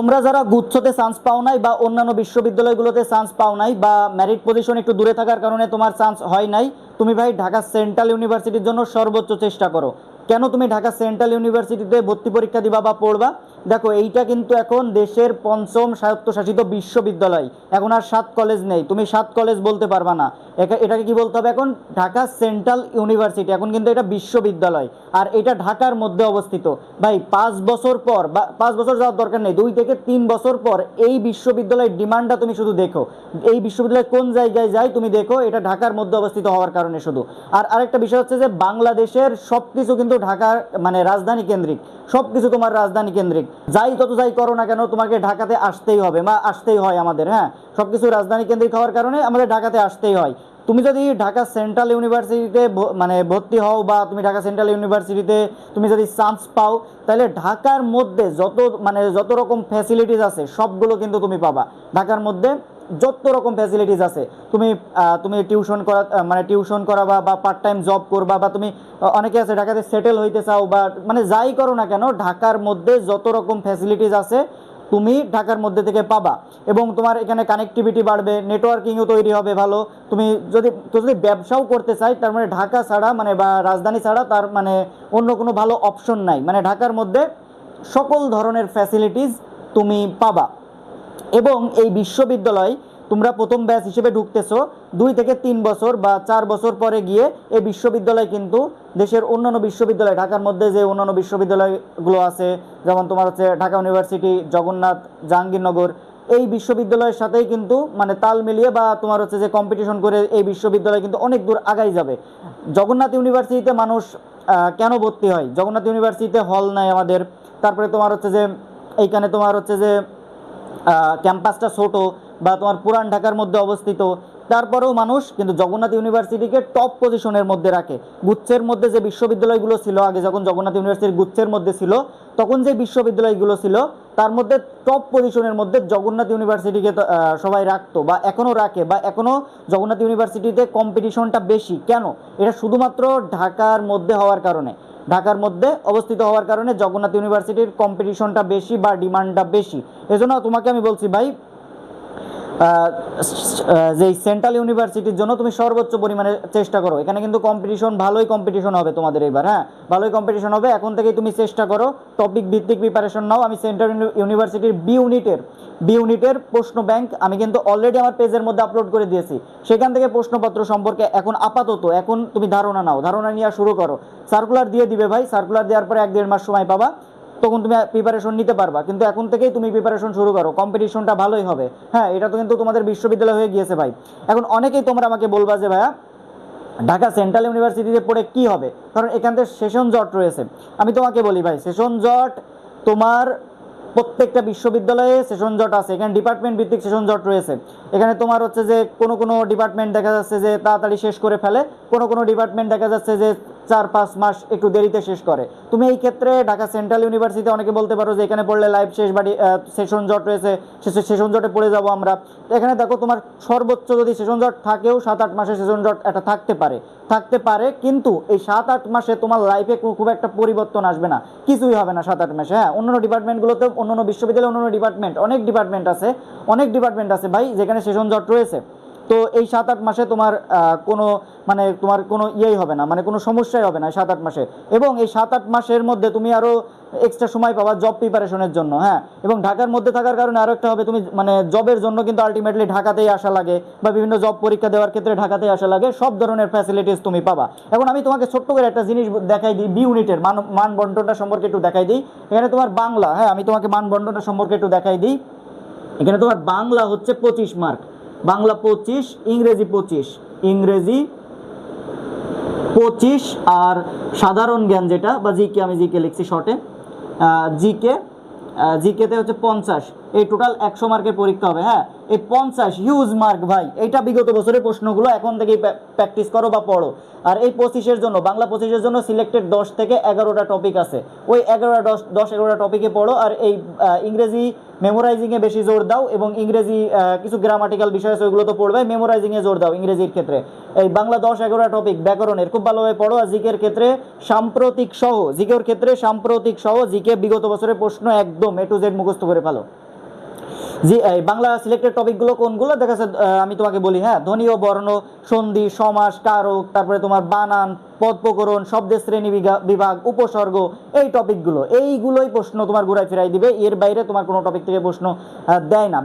তোমরা যারা গুচ্ছতে চান্স পাও নাই বা অন্যান্য বিশ্ববিদ্যালয়গুলোতে চান্স পাও নাই বা মেরিট পজিশন একটু দূরে থাকার কারণে তোমার চান্স হয় নাই, তুমি ভাই ঢাকা সেন্ট্রাল ইউনিভার্সিটির জন্য সর্বোচ্চ চেষ্টা করো। কেন তুমি ঢাকা সেন্ট্রাল ইউনিভার্সিটিতে ভর্তি পরীক্ষা দিবা বা পড়বা? দেখো, এইটা কিন্তু এখন দেশের পঞ্চম স্বায়ত্তশাসিত বিশ্ববিদ্যালয়। এখন আর 7 কলেজ নেই, তুমি 7 কলেজ বলতে পারবা না। এটাকে কি বলতে হবে? এখন ঢাকা সেন্ট্রাল ইউনিভার্সিটি। এখন কিন্তু এটা বিশ্ববিদ্যালয়, আর এটা ঢাকার মধ্যে অবস্থিত। ভাই 5 বছর পর বা 5 বছর যাওয়ার দরকার নেই, 2 থেকে 3 বছর পর এই বিশ্ববিদ্যালয়ের ডিমান্ডটা তুমি শুধু দেখো। এই বিশ্ববিদ্যালয় কোন জায়গায় যায় তুমি দেখো, এটা ঢাকার মধ্যে অবস্থিত হওয়ার কারণে শুধু। আর আরেকটা বিষয় হচ্ছে যে বাংলাদেশের সবকিছু কিন্তু ঢাকার মানে রাজধানী কেন্দ্রিক। সবকিছু তোমার রাজধানী কেন্দ্রিক। যত যাই করো না কেন, তোমাকে ঢাকাতে আসতেই হবে বা আসতেই হয় আমাদের। হ্যাঁ, সবকিছু রাজধানী কেন্দ্রিক হওয়ার কারণে আমাদের ঢাকাতে আসতেই হয়। তুমি যদি ঢাকা সেন্ট্রাল ইউনিভার্সিটিতে মানে ভর্তি হও বা তুমি ঢাকা সেন্ট্রাল ইউনিভার্সিটিতে তুমি যদি চান্স পাও, তাহলে ঢাকার মধ্যে যত রকম ফ্যাসিলিটিস আছে সবগুলো কিন্তু তুমি পাবা। ঢাকার মধ্যে যত রকম ফ্যাসিলিটিস আছে, তুমি টিউশন করা বা পার্ট টাইম জব করবা, বা তুমি অনেকে আছে ঢাকাতে সেটেল হইতে চাও, বা মানে যাই করো না কেন, ঢাকার মধ্যে যত রকম ফ্যাসিলিটিস আছে তুমি ঢাকার মধ্যে থেকে পাবা। এবং তোমার এখানে কানেক্টিভিটি বাড়বে, নেটওয়ার্কিংও তৈরি হবে ভালো। তুমি যদি ব্যবসাও করতে চাই, তার মানে ঢাকা ছাড়া মানে বা রাজধানী ছাড়া তার মানে অন্য কোনো ভালো অপশন নাই। মানে ঢাকার মধ্যে সকল ধরনের ফ্যাসিলিটিস তুমি পাবা। এবং এই বিশ্ববিদ্যালয় তোমরা প্রথম ব্যাচ হিসেবে ঢুকতেছো, 2 থেকে 3 বছর বা 4 বছর পরে গিয়ে এই বিশ্ববিদ্যালয় কিন্তু দেশের অন্যান্য বিশ্ববিদ্যালয়, ঢাকার মধ্যে যে অন্যান্য বিশ্ববিদ্যালয়গুলো আছে, যেমন তোমার হচ্ছে ঢাকা ইউনিভার্সিটি, জগন্নাথ, জাহাঙ্গীরনগর, এই বিশ্ববিদ্যালয়ের সাথেই কিন্তু মানে তাল মিলিয়ে বা তোমার হচ্ছে যে কম্পিটিশন করে এই বিশ্ববিদ্যালয় কিন্তু অনেক দূর আগাই যাবে। জগন্নাথ ইউনিভার্সিটিতে মানুষ কেন ভর্তি হয়? জগন্নাথ ইউনিভার্সিটিতে হল নাই আমাদের। তারপরে তোমার হচ্ছে যে এইখানে তোমার হচ্ছে যে ক্যাম্পাসটা ছোট বা তোমার পুরান ঢাকার মধ্যে অবস্থিত। তারপরেও মানুষ কিন্তু জগন্নাথ ইউনিভার্সিটিকে টপ পজিশনের মধ্যে রাখে। গুচ্ছের মধ্যে যে বিশ্ববিদ্যালয়গুলো ছিল আগে, যখন জগন্নাথ ইউনিভার্সিটির গুচ্ছের মধ্যে ছিল, তখন যে বিশ্ববিদ্যালয়গুলো ছিল তার মধ্যে টপ পজিশনের মধ্যে জগন্নাথ ইউনিভার্সিটিকে সবাই রাখতো বা এখনও রাখে। বা এখনও জগন্নাথ ইউনিভার্সিটিতে কম্পিটিশনটা বেশি। কেন? এটা শুধুমাত্র ঢাকার মধ্যে হওয়ার কারণে, ঢাকার মধ্যে অবস্থিত হওয়ার কারণে জগন্নাথ ইউনিভার্সিটির কম্পিটিশনটা বেশি বা ডিমান্ডটা বেশি। এজন্য তোমাকে আমি বলছি ভাই, যে সেন্ট্রাল ইউনিভার্সিটির জন্য তুমি সর্বোচ্চ পরিমাণে চেষ্টা করো। এখানে কিন্তু ভালোই কম্পিটিশন হবে তোমাদের এবার। হ্যাঁ, ভালোই কম্পিটিশন হবে। এখন থেকেই তুমি চেষ্টা করো, টপিক ভিত্তিক প্রিপারেশন নাও। আমি সেন্ট্রাল ইউনিভার্সিটির বি ইউনিটের প্রশ্ন ব্যাংক আমি কিন্তু অলরেডি আমার পেজের মধ্যে আপলোড করে দিয়েছি। সেখান থেকে প্রশ্নপত্র সম্পর্কে এখন আপাতত তুমি ধারণা নাও, ধারণা নেওয়া শুরু করো। সার্কুলার দিয়ে দিবে ভাই, সার্কুলার দেওয়ার পরে 1-1.5 মাস সময় পাবা, তখন তুমি প্রিপারেশন নিতে পারবা। কিন্তু এখন থেকেই তুমি প্রিপারেশন শুরু করো, কম্পিটিশনটা ভালোই হবে। হ্যাঁ, এটা তো কিন্তু তোমাদের বিশ্ববিদ্যালয় হয়ে গিয়েছে ভাই। এখন অনেকেই তোমরা আমাকে বলবা যে ভাইয়া ঢাকা সেন্ট্রাল ইউনিভার্সিটিতে পড়ে কি হবে, কারণ এখান থেকে সেশন জট রয়েছে। আমি তোমাকে বলি ভাই, সেশন জট তোমার প্রত্যেকটা বিশ্ববিদ্যালয়ে সেশন জট আছে। এখানে ডিপার্টমেন্ট ভিত্তিক সেশন জট রয়েছে। এখানে তোমার হচ্ছে যে কোনো ডিপার্টমেন্ট দেখা যাচ্ছে যে তাড়াতাড়ি শেষ করে ফেলে, কোনো ডিপার্টমেন্ট দেখা যাচ্ছে যে 4-5 মাস একটু দেরিতে শেষ করে। তুমি এই ক্ষেত্রে ঢাকা সেন্ট্রাল ইউনিভার্সিটি অনেকে বলতে পারো যে এখানে পড়লে লাইফ শেষ, বা সেশন জট রয়েছে, সেশন জটে পড়ে যাবো আমরা। এখানে দেখো, তোমার সর্বোচ্চ যদি সেশন জট থাকেও 7-8 মাসে সেশন জট এটা থাকতে পারে, কিন্তু এই 7-8 মাসে তোমার লাইফে খুব একটা পরিবর্তন আসবে না, কিছুই হবে না 7-8 মাসে। হ্যাঁ, অন্যান্য ডিপার্টমেন্টগুলোতে, অন্যান্য বিশ্ববিদ্যালয়ে অন্যান্য অনেক ডিপার্টমেন্ট আছে ভাই যেখানে সেশন জট রয়েছে। তো এই 7-8 মাসে তোমার কোনো ইয়েই হবে না, মানে কোনো সমস্যাই হবে না 7-8 মাসে। এবং এই 7-8 মাসের মধ্যে তুমি আরও এক্সট্রা সময় পাবা জব প্রিপারেশনের জন্য। হ্যাঁ, এবং ঢাকার মধ্যে থাকার কারণে আরও একটা হবে, তুমি মানে জবের জন্য কিন্তু আলটিমেটলি ঢাকাতেই আসা লাগে, বা বিভিন্ন জব পরীক্ষা দেওয়ার ক্ষেত্রে ঢাকাতেই আসা লাগে। সব ধরনের ফ্যাসিলিটিস তুমি পাবা। এখন আমি তোমাকে ছোট্ট করে একটা জিনিস দেখাই দিই, বি ইউনিটের মানবন্টনটা সম্পর্কে একটু দেখাই দিই। এখানে তোমার বাংলা, হ্যাঁ আমি তোমাকে মানবন্টনটা সম্পর্কে একটু দেখাই দিই। এখানে তোমার বাংলা হচ্ছে 25 মার্ক, বাংলা 25, ইংরেজি 25, আর সাধারণ জ্ঞান যেটা বা জিকে, আমি জিকে লিখছি শর্টে, জিকেতে হচ্ছে 50। এই টোটাল 100 মার্কের পরীক্ষা হবে। হ্যাঁ, এই 50 হিউজ মার্ক ভাই। এইটা বিগত বছরের প্রশ্নগুলো এখন থেকেই প্র্যাকটিস করো বা পড়ো। আর এই 25-এর জন্য, বাংলা 25-এর জন্য সিলেক্টেড 10 থেকে 11টা টপিক আছে। ওই 11টা টপিকে পড়ো। আর এই ইংরেজি মেমোরাইজিংয়ে বেশি জোর দাও, এবং ইংরেজি কিছু গ্রামাটিক্যাল বিষয় আছে ওইগুলো তো পড়বে, মেমোরাইজিংয়ে জোর দাও ইংরেজির ক্ষেত্রে। এই বাংলা 10-11টা টপিক ব্যাকরণের খুব ভালোভাবে পড়ো। আর জিকের ক্ষেত্রে সাম্প্রতিক সহ জিকে বিগত বছরের প্রশ্ন একদম A to Z মুখস্থ করে ফেলো। জি, এই বাংলা সিলেক্টেড টপিকগুলো কোনগুলো দেখা যাচ্ছে, আমি তোমাকে বলি, হ্যাঁ, ধ্বনি ও বর্ণ, সন্ধি, সমাস, কারক, তারপরে তোমার বানান, পদ প্রকরণ, শব্দের শ্রেণী বিভাগ, উপসর্গ, এই টপিকগুলো, এইগুলোই প্রশ্ন তোমার ঘুরাই ফিরাই দিবে। এর বাইরে তোমার কোনো টপিক থেকে প্রশ্ন দেয় না।